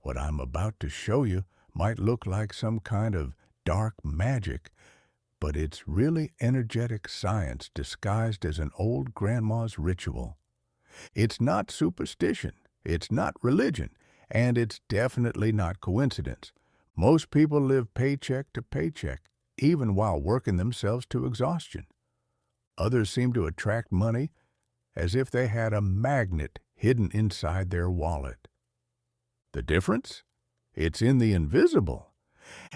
What I'm about to show you might look like some kind of dark magic, but it's really energetic science disguised as an old grandma's ritual. It's not superstition, it's not religion, and it's definitely not coincidence. Most people live paycheck to paycheck, even while working themselves to exhaustion. Others seem to attract money as if they had a magnet hidden inside their wallet. The difference? It's in the invisible.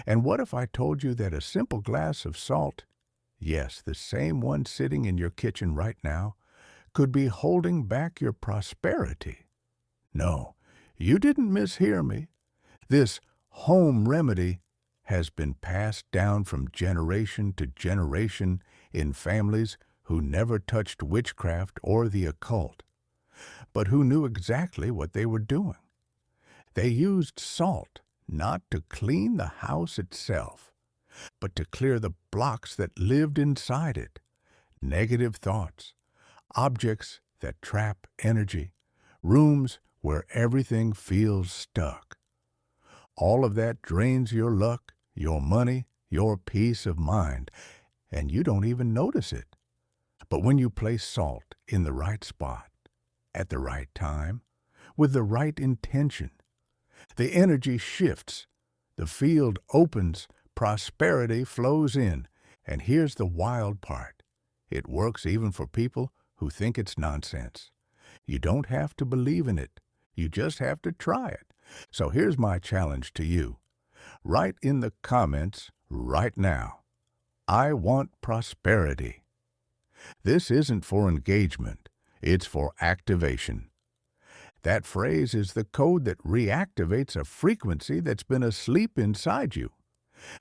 And what if I told you that a simple glass of salt, yes, the same one sitting in your kitchen right now, could be holding back your prosperity? No, you didn't mishear me. This home remedy has been passed down from generation to generation in families who never touched witchcraft or the occult, but who knew exactly what they were doing. They used salt not to clean the house itself, but to clear the blocks that lived inside it. Negative thoughts, objects that trap energy, rooms where everything feels stuck. All of that drains your luck, your money, your peace of mind, and you don't even notice it. But when you place salt in the right spot, at the right time, with the right intention, the energy shifts, the field opens, prosperity flows in, and here's the wild part. It works even for people who think it's nonsense. You don't have to believe in it. You just have to try it. So here's my challenge to you. Write in the comments right now, "I want prosperity." This isn't for engagement. It's for activation. That phrase is the code that reactivates a frequency that's been asleep inside you.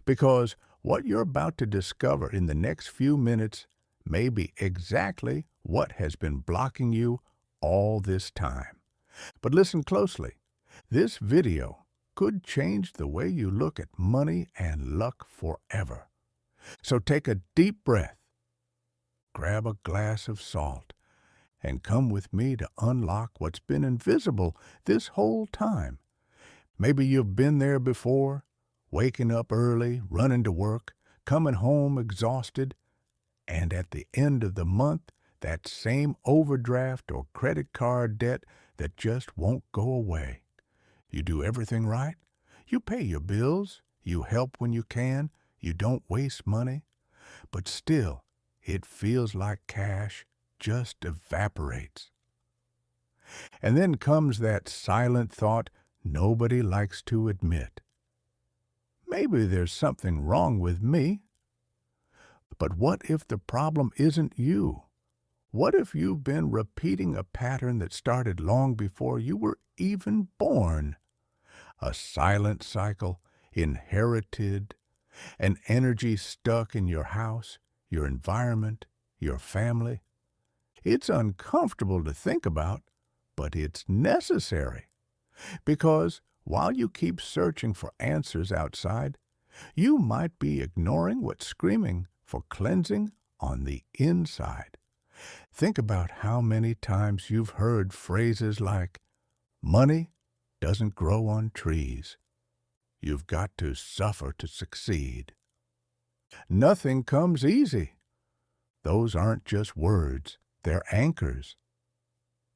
Because what you're about to discover in the next few minutes may be exactly what has been blocking you all this time. But listen closely. This video could change the way you look at money and luck forever. So take a deep breath, grab a glass of salt, and come with me to unlock what's been invisible this whole time. Maybe you've been there before, waking up early, running to work, coming home exhausted, and at the end of the month, that same overdraft or credit card debt that just won't go away. You do everything right. You pay your bills. You help when you can. You don't waste money. But still, it feels like cash just evaporates. And then comes that silent thought nobody likes to admit. Maybe there's something wrong with me. But what if the problem isn't you? What if you've been repeating a pattern that started long before you were even born? A silent cycle, inherited, an energy stuck in your house, your environment, your family. It's uncomfortable to think about, but it's necessary. Because while you keep searching for answers outside, you might be ignoring what's screaming for cleansing on the inside. Think about how many times you've heard phrases like, "Money doesn't grow on trees. You've got to suffer to succeed." Nothing comes easy. Those aren't just words, they're anchors.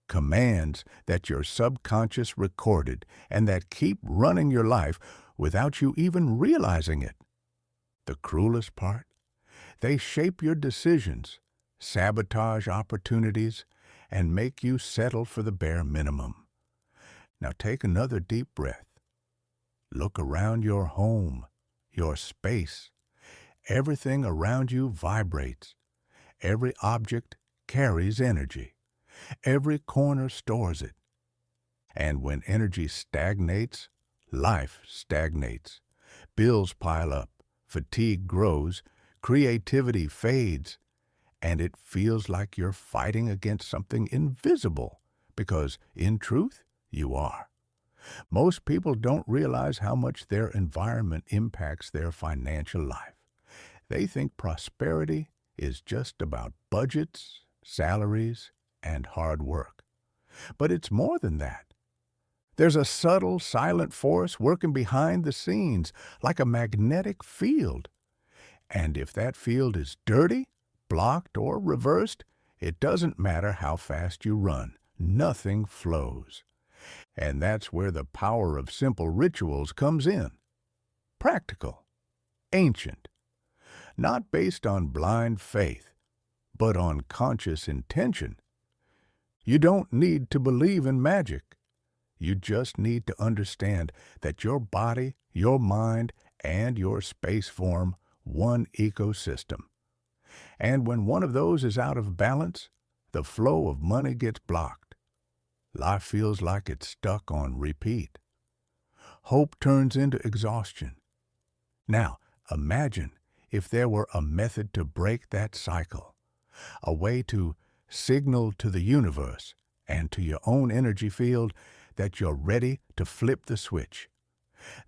Commands that your subconscious recorded and that keep running your life without you even realizing it. The cruelest part? They shape your decisions, sabotage opportunities, and make you settle for the bare minimum. Now take another deep breath. Look around your home, your space. Everything around you vibrates. Every object carries energy. Every corner stores it. And when energy stagnates, life stagnates. Bills pile up, fatigue grows, creativity fades, and it feels like you're fighting against something invisible, because in truth, you are. Most people don't realize how much their environment impacts their financial life. They think prosperity is just about budgets, salaries, and hard work. But it's more than that. There's a subtle, silent force working behind the scenes, like a magnetic field. And if that field is dirty, blocked, or reversed, it doesn't matter how fast you run. Nothing flows. And that's where the power of simple rituals comes in. Practical, ancient, not based on blind faith, but on conscious intention. You don't need to believe in magic. You just need to understand that your body, your mind, and your space form one ecosystem. And when one of those is out of balance, the flow of money gets blocked. Life feels like it's stuck on repeat. Hope turns into exhaustion. Now, imagine if there were a method to break that cycle, a way to signal to the universe and to your own energy field that you're ready to flip the switch,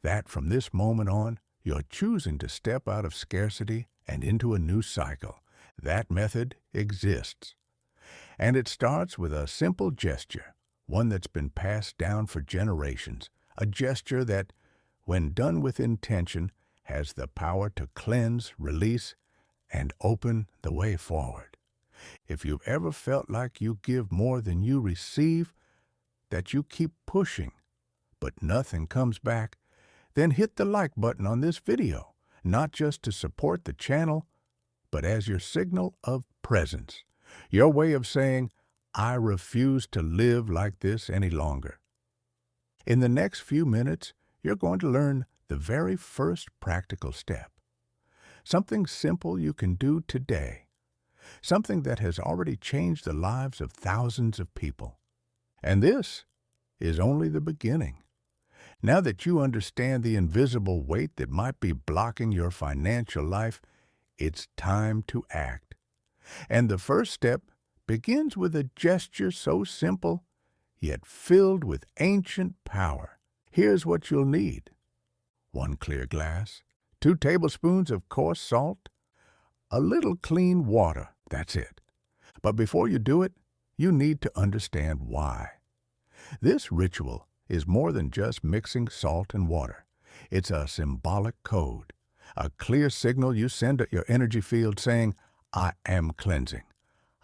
that from this moment on, you're choosing to step out of scarcity and into a new cycle. That method exists. And it starts with a simple gesture, one that's been passed down for generations, a gesture that, when done with intention, has the power to cleanse, release, and open the way forward. If you've ever felt like you give more than you receive, that you keep pushing, but nothing comes back, then hit the like button on this video, not just to support the channel, but as your signal of presence, your way of saying, I refuse to live like this any longer. In the next few minutes, you're going to learn the very first practical step, something simple you can do today, something that has already changed the lives of thousands of people. And this is only the beginning. Now that you understand the invisible weight that might be blocking your financial life, it's time to act. And the first step begins with a gesture so simple, yet filled with ancient power. Here's what you'll need. 1 clear glass, 2 tablespoons of coarse salt, a little clean water, that's it. But before you do it, you need to understand why. This ritual is more than just mixing salt and water. It's a symbolic code, a clear signal you send at your energy field saying, I am cleansing,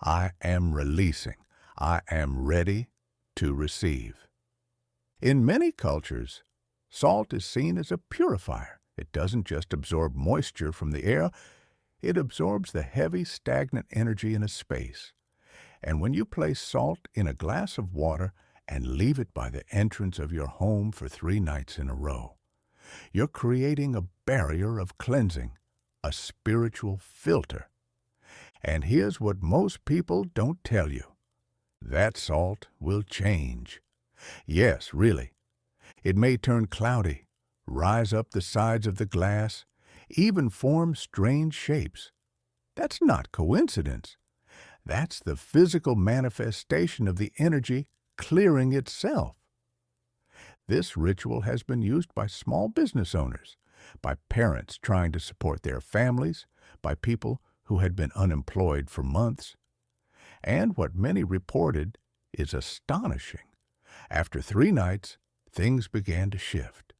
I am releasing, I am ready to receive. In many cultures, salt is seen as a purifier. It doesn't just absorb moisture from the air, it absorbs the heavy, stagnant energy in a space. And when you place salt in a glass of water and leave it by the entrance of your home for 3 nights in a row, you're creating a barrier of cleansing, a spiritual filter. And here's what most people don't tell you. That salt will change. Yes, really. It may turn cloudy, rise up the sides of the glass, even form strange shapes. That's not coincidence. That's the physical manifestation of the energy clearing itself. This ritual has been used by small business owners, by parents trying to support their families, by people who had been unemployed for months. And what many reported is astonishing. After 3 nights, things began to shift.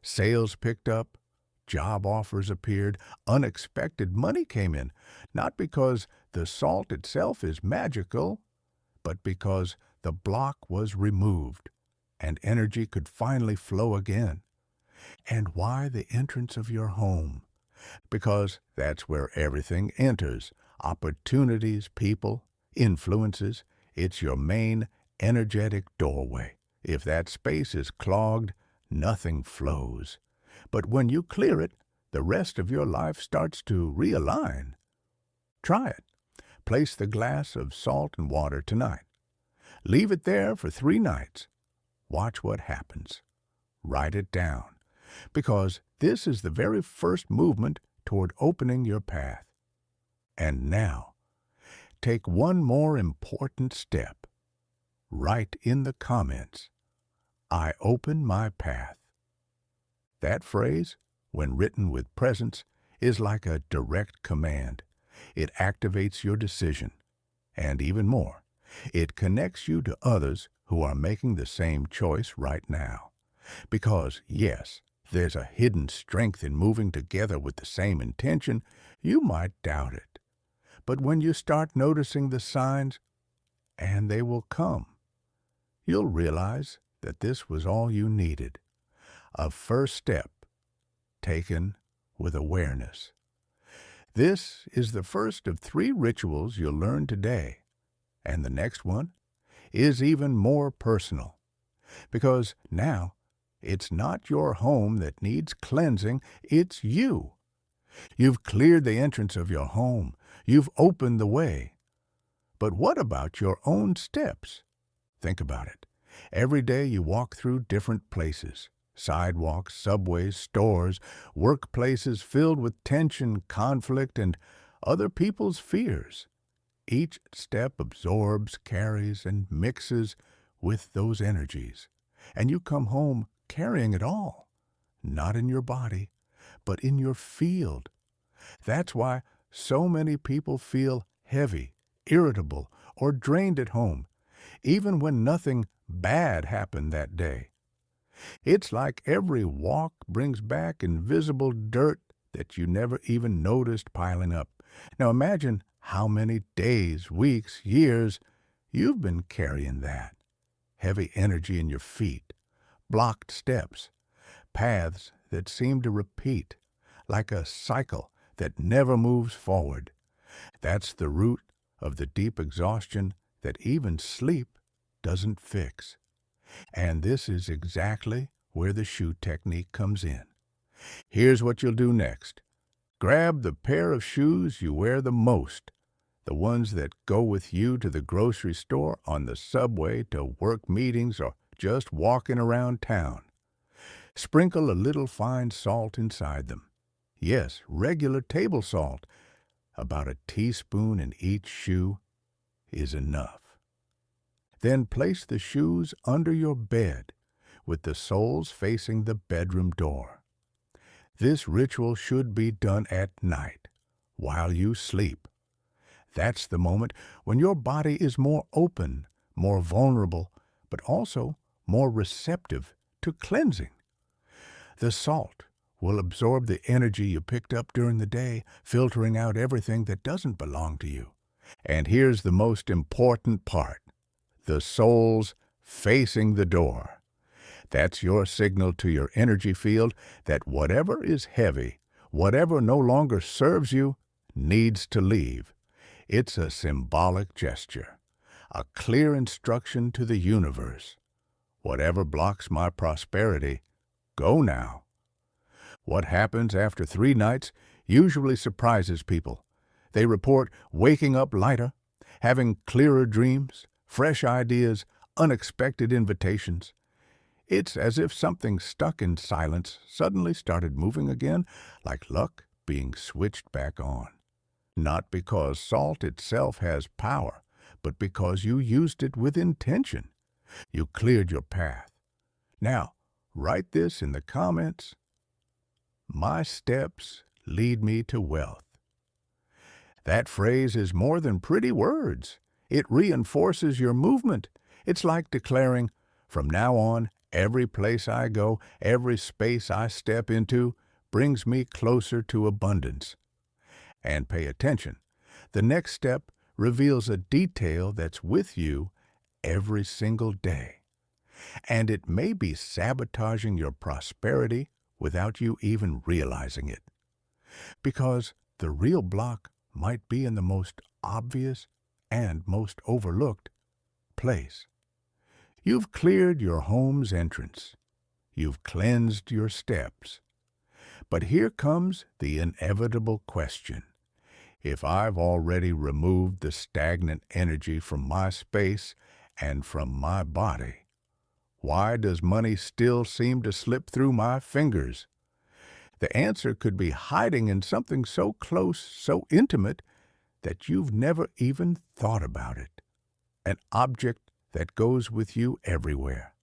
Sales picked up, job offers appeared, unexpected money came in, not because the salt itself is magical, but because the block was removed and energy could finally flow again. And why the entrance of your home? Because that's where everything enters. Opportunities, people, influences. It's your main energetic doorway. If that space is clogged, nothing flows. But when you clear it, the rest of your life starts to realign. Try it. Place the glass of salt and water tonight. Leave it there for 3 nights. Watch what happens. Write it down, because this is the very first movement toward opening your path. And now, take one more important step. Write in the comments, I open my path. That phrase, when written with presence, is like a direct command. It activates your decision. And even more, it connects you to others who are making the same choice right now. Because, yes, there's a hidden strength in moving together with the same intention. You might doubt it. But when you start noticing the signs, and they will come, you'll realize that this was all you needed. A first step taken with awareness. This is the first of 3 rituals you'll learn today, and the next one is even more personal, because now it's not your home that needs cleansing, it's you. You've cleared the entrance of your home, you've opened the way. But what about your own steps? Think about it. Every day you walk through different places. Sidewalks, subways, stores, workplaces filled with tension, conflict, and other people's fears. Each step absorbs, carries, and mixes with those energies. And you come home carrying it all, not in your body, but in your field. That's why so many people feel heavy, irritable, or drained at home, even when nothing bad happened that day. It's like every walk brings back invisible dirt that you never even noticed piling up. Now imagine how many days, weeks, years you've been carrying that. Heavy energy in your feet, blocked steps, paths that seem to repeat, like a cycle that never moves forward. That's the root of the deep exhaustion that even sleep doesn't fix. And this is exactly where the shoe technique comes in. Here's what you'll do next. Grab the pair of shoes you wear the most, the ones that go with you to the grocery store, on the subway, to work meetings, or just walking around town. Sprinkle a little fine salt inside them. Yes, regular table salt. About a teaspoon in each shoe is enough. Then place the shoes under your bed, with the soles facing the bedroom door. This ritual should be done at night, while you sleep. That's the moment when your body is more open, more vulnerable, but also more receptive to cleansing. The salt will absorb the energy you picked up during the day, filtering out everything that doesn't belong to you. And here's the most important part. The soles facing the door. That's your signal to your energy field that whatever is heavy, whatever no longer serves you, needs to leave. It's a symbolic gesture, a clear instruction to the universe. Whatever blocks my prosperity, go now. What happens after 3 nights usually surprises people. They report waking up lighter, having clearer dreams, fresh ideas, unexpected invitations. It's as if something stuck in silence suddenly started moving again, like luck being switched back on. Not because salt itself has power, but because you used it with intention. You cleared your path. Now, write this in the comments. My steps lead me to wealth. That phrase is more than pretty words. It reinforces your movement. It's like declaring, from now on, every place I go, every space I step into, brings me closer to abundance. And pay attention. The next step reveals a detail that's with you every single day. And it may be sabotaging your prosperity without you even realizing it. Because the real block might be in the most obvious and most overlooked place. You've cleared your home's entrance. You've cleansed your steps. But here comes the inevitable question. If I've already removed the stagnant energy from my space and from my body, why does money still seem to slip through my fingers? The answer could be hiding in something so close, so intimate, that you've never even thought about it. An object that goes with you everywhere,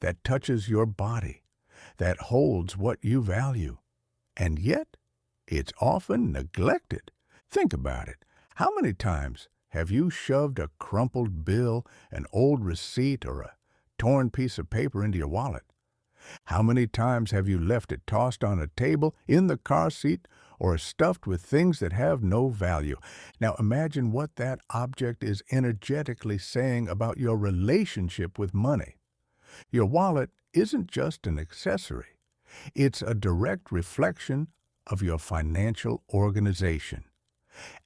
that touches your body, that holds what you value. And yet, it's often neglected. Think about it. How many times have you shoved a crumpled bill, an old receipt, or a torn piece of paper into your wallet? How many times have you left it tossed on a table, in the car seat, or stuffed with things that have no value? Now imagine what that object is energetically saying about your relationship with money. Your wallet isn't just an accessory. It's a direct reflection of your financial organization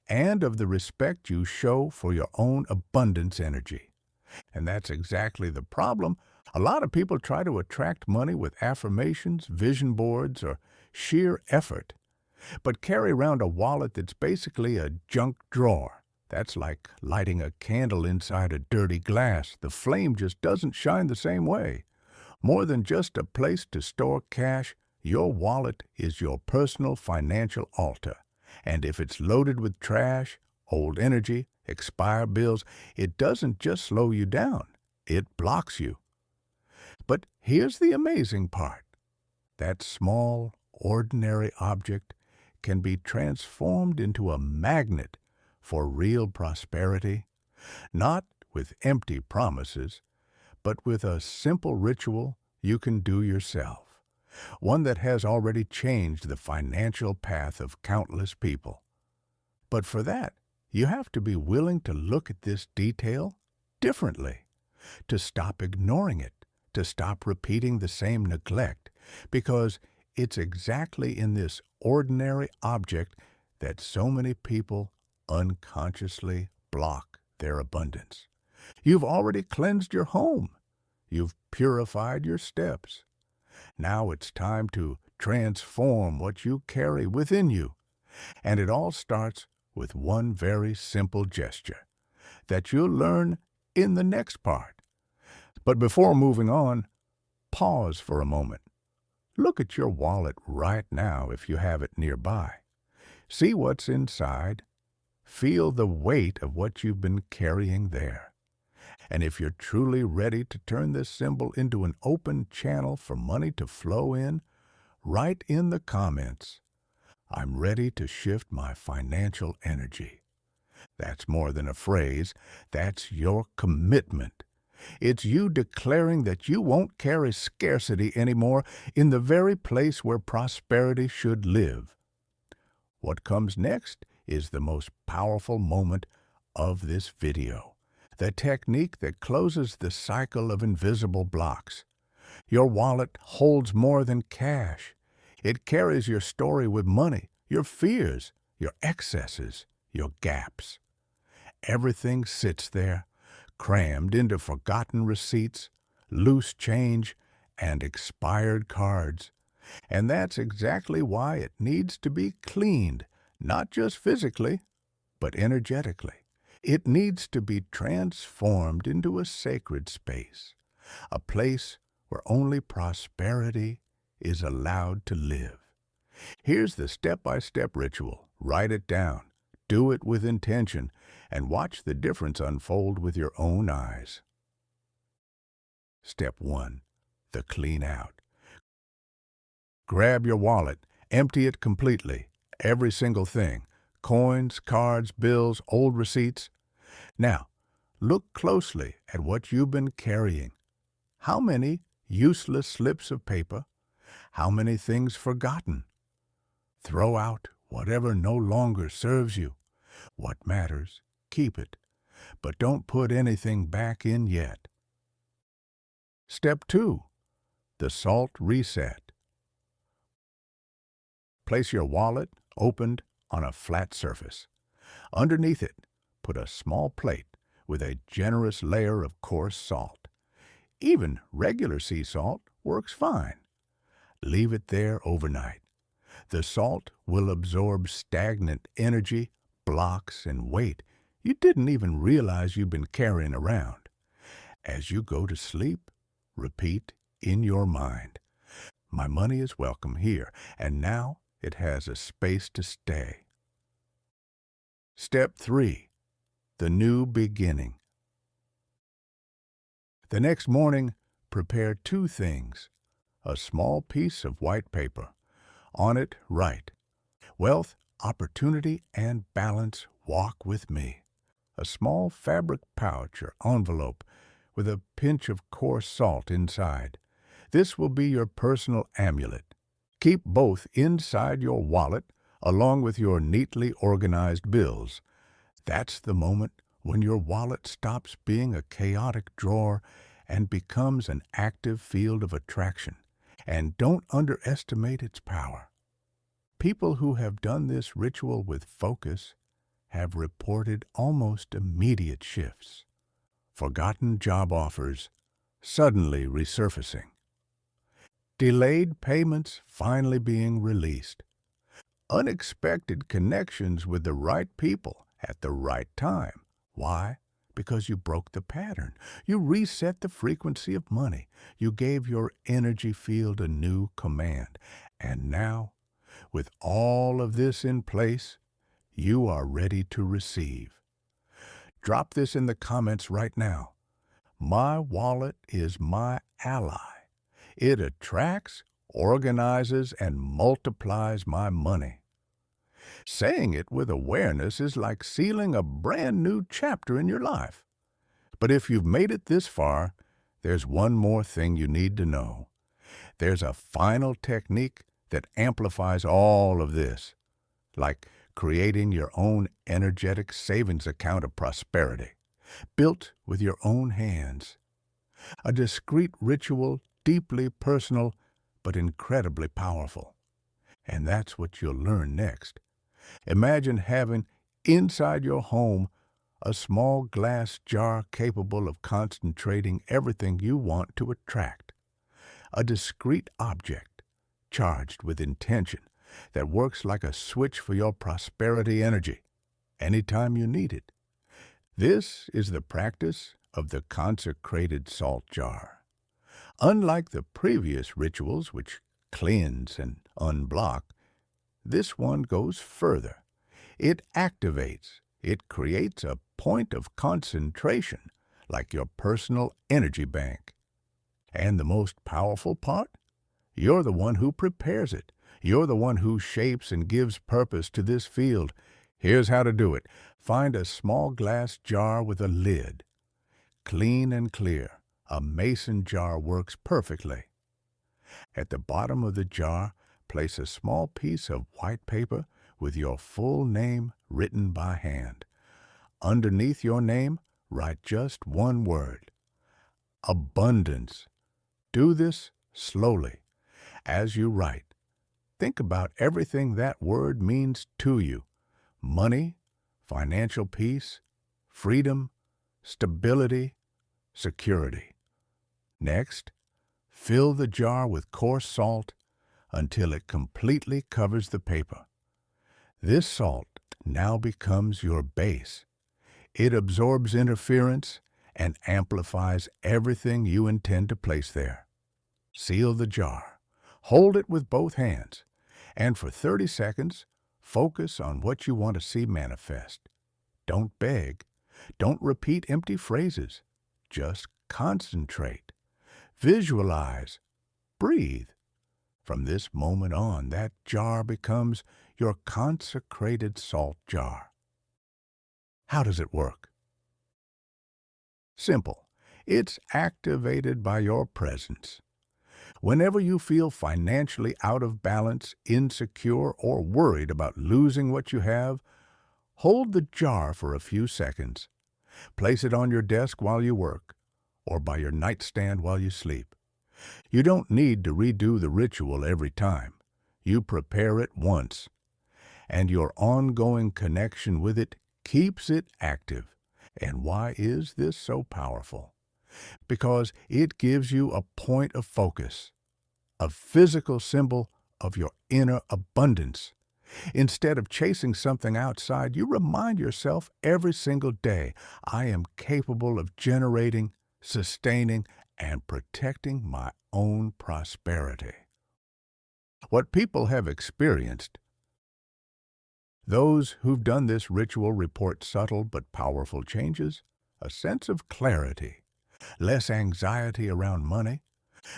and of the respect you show for your own abundance energy. And that's exactly the problem. A lot of people try to attract money with affirmations, vision boards, or sheer effort, but carry around a wallet that's basically a junk drawer. That's like lighting a candle inside a dirty glass. The flame just doesn't shine the same way. More than just a place to store cash, your wallet is your personal financial altar. And if it's loaded with trash, old energy, expired bills, it doesn't just slow you down, it blocks you. But here's the amazing part. That small, ordinary object can be transformed into a magnet for real prosperity, not with empty promises, but with a simple ritual you can do yourself, one that has already changed the financial path of countless people. But for that, you have to be willing to look at this detail differently, to stop ignoring it, to stop repeating the same neglect, because it's exactly in this ordinary object that so many people unconsciously block their abundance. You've already cleansed your home. You've purified your steps. Now it's time to transform what you carry within you. And it all starts with one very simple gesture that you'll learn in the next part. But before moving on, pause for a moment. Look at your wallet right now if you have it nearby. See what's inside. Feel the weight of what you've been carrying there. And if you're truly ready to turn this symbol into an open channel for money to flow in, write in the comments, "I'm ready to shift my financial energy." That's more than a phrase. That's your commitment. It's you declaring that you won't carry scarcity anymore in the very place where prosperity should live. What comes next is the most powerful moment of this video, the technique that closes the cycle of invisible blocks. Your wallet holds more than cash. It carries your story with money, your fears, your excesses, your gaps. Everything sits there, crammed into forgotten receipts, loose change, and expired cards. And that's exactly why it needs to be cleaned, not just physically, but energetically. It needs to be transformed into a sacred space, a place where only prosperity is allowed to live. Here's the step-by-step ritual. Write it down, do it with intention, and watch the difference unfold with your own eyes. Step 1. The clean out. Grab your wallet, empty it completely, every single thing, coins, cards, bills, old receipts. Now, look closely at what you've been carrying. How many useless slips of paper? How many things forgotten? Throw out whatever no longer serves you. What matters, keep it, but don't put anything back in yet. Step 2. The salt reset. Place your wallet, opened, on a flat surface. Underneath it, put a small plate with a generous layer of coarse salt. Even regular sea salt works fine. Leave it there overnight. The salt will absorb stagnant energy, blocks, and weight you didn't even realize you've been carrying around. As you go to sleep, repeat in your mind, "My money is welcome here, and now it has a space to stay." Step 3. The new beginning. The next morning, prepare 2 things. A small piece of white paper. On it, write, "Wealth, opportunity, and balance walk with me." A small fabric pouch or envelope with a pinch of coarse salt inside. This will be your personal amulet. Keep both inside your wallet along with your neatly organized bills. That's the moment when your wallet stops being a chaotic drawer and becomes an active field of attraction. And don't underestimate its power. People who have done this ritual with focus have reported almost immediate shifts. Forgotten job offers suddenly resurfacing. Delayed payments finally being released. Unexpected connections with the right people at the right time. Why? Because you broke the pattern. You reset the frequency of money. You gave your energy field a new command. And now, with all of this in place, you are ready to receive. Drop this in the comments right now. My wallet is my ally. It attracts, organizes, and multiplies my money. Saying it with awareness is like sealing a brand new chapter in your life. But if you've made it this far, there's one more thing you need to know. There's a final technique that amplifies all of this, like creating your own energetic savings account of prosperity, built with your own hands. A discreet ritual, deeply personal, but incredibly powerful. And that's what you'll learn next. Imagine having inside your home a small glass jar capable of concentrating everything you want to attract. A discreet object, charged with intention, that works like a switch for your prosperity energy, anytime you need it. This is the practice of the consecrated salt jar. Unlike the previous rituals, which cleanse and unblock, this one goes further. It activates. It creates a point of concentration, like your personal energy bank. And the most powerful part? You're the one who prepares it. You're the one who shapes and gives purpose to this field. Here's how to do it. Find a small glass jar with a lid. Clean and clear. A mason jar works perfectly. At the bottom of the jar, place a small piece of white paper with your full name written by hand. Underneath your name, write just one word: abundance. Do this slowly. As you write, think about everything that word means to you: money, financial peace, freedom, stability, security. Next, fill the jar with coarse salt until it completely covers the paper. This salt now becomes your base. It absorbs interference and amplifies everything you intend to place there. Seal the jar. Hold it with both hands, and for 30 seconds, focus on what you want to see manifest. Don't beg. Don't repeat empty phrases. Just concentrate. Visualize. Breathe. From this moment on, that jar becomes your consecrated salt jar. How does it work? Simple. It's activated by your presence. Whenever you feel financially out of balance, insecure, or worried about losing what you have, hold the jar for a few seconds. Place it on your desk while you work, or by your nightstand while you sleep. You don't need to redo the ritual every time. You prepare it once, and your ongoing connection with it keeps it active. And why is this so powerful? Because it gives you a point of focus, a physical symbol of your inner abundance. Instead of chasing something outside, you remind yourself every single day, I am capable of generating, sustaining, and protecting my own prosperity. What people have experienced, those who've done this ritual report subtle but powerful changes, a sense of clarity, less anxiety around money,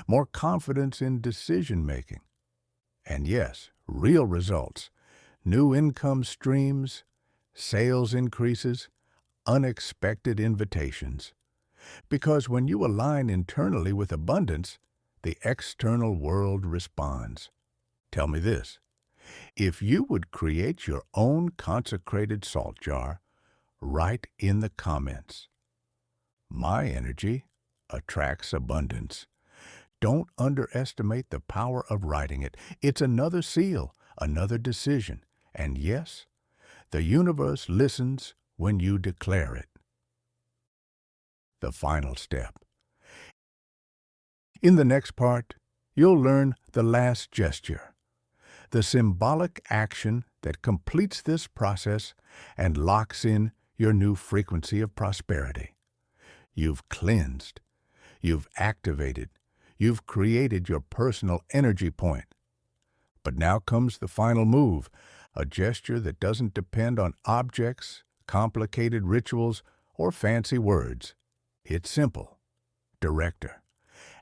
more confidence in decision-making, and yes, real results, new income streams, sales increases, unexpected invitations. Because when you align internally with abundance, the external world responds. Tell me this. If you would create your own consecrated salt jar, write in the comments, "My energy attracts abundance." Don't underestimate the power of writing it. It's another seal, another decision. And yes, the universe listens when you declare it. The final step. In the next part, you'll learn the last gesture, the symbolic action that completes this process and locks in your new frequency of prosperity. You've cleansed, you've activated, you've created your personal energy point. But now comes the final move, a gesture that doesn't depend on objects, complicated rituals, or fancy words. It's simple, director,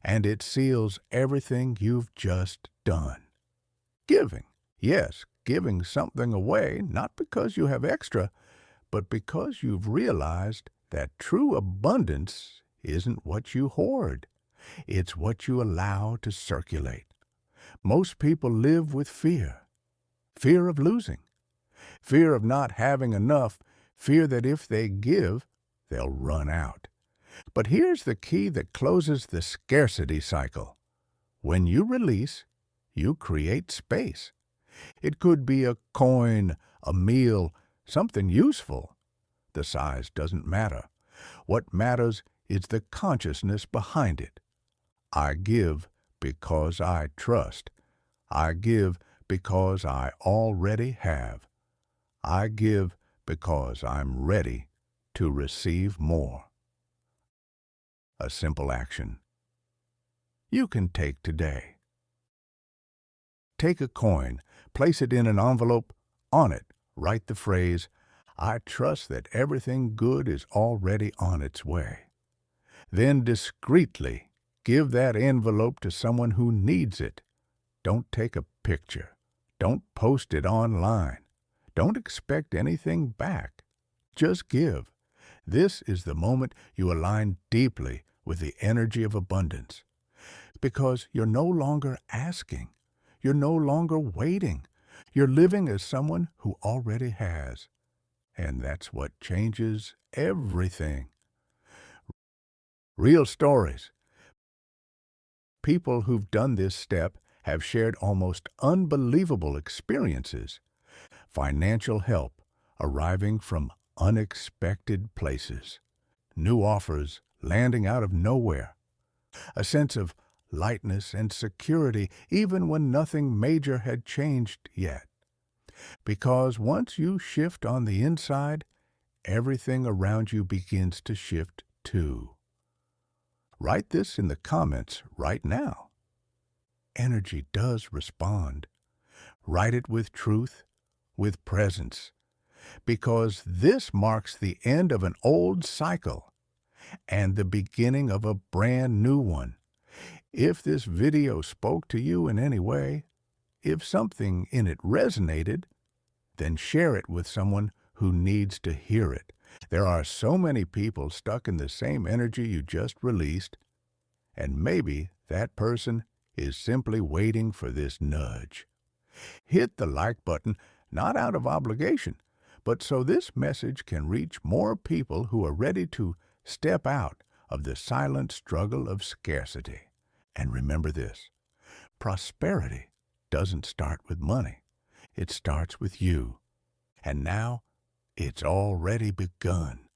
and it seals everything you've just done. Giving. Yes, giving something away, not because you have extra, but because you've realized that true abundance isn't what you hoard. It's what you allow to circulate. Most people live with fear. Fear of losing. Fear of not having enough. Fear that if they give, they'll run out. But here's the key that closes the scarcity cycle. When you release, you create space. It could be a coin, a meal, something useful. The size doesn't matter. What matters is the consciousness behind it. I give because I trust. I give because I already have. I give because I'm ready to receive more. A simple action you can take today. Take a coin, place it in an envelope. On it, write the phrase, "I trust that everything good is already on its way." Then discreetly give that envelope to someone who needs it. Don't take a picture. Don't post it online. Don't expect anything back. Just give. This is the moment you align deeply with the energy of abundance. Because you're no longer asking. You're no longer waiting. You're living as someone who already has. And that's what changes everything. Real stories. People who've done this step have shared almost unbelievable experiences. Financial help arriving from unexpected places. New offers landing out of nowhere. A sense of lightness and security even when nothing major had changed yet. Because once you shift on the inside, everything around you begins to shift too. Write this in the comments right now. Energy does respond. Write it with truth, with presence, because this marks the end of an old cycle and the beginning of a brand new one. If this video spoke to you in any way, if something in it resonated, then share it with someone who needs to hear it. There are so many people stuck in the same energy you just released, and maybe that person is simply waiting for this nudge. Hit the like button, not out of obligation, but so this message can reach more people who are ready to step out of the silent struggle of scarcity. And remember this, prosperity doesn't start with money. It starts with you. And now, it's already begun.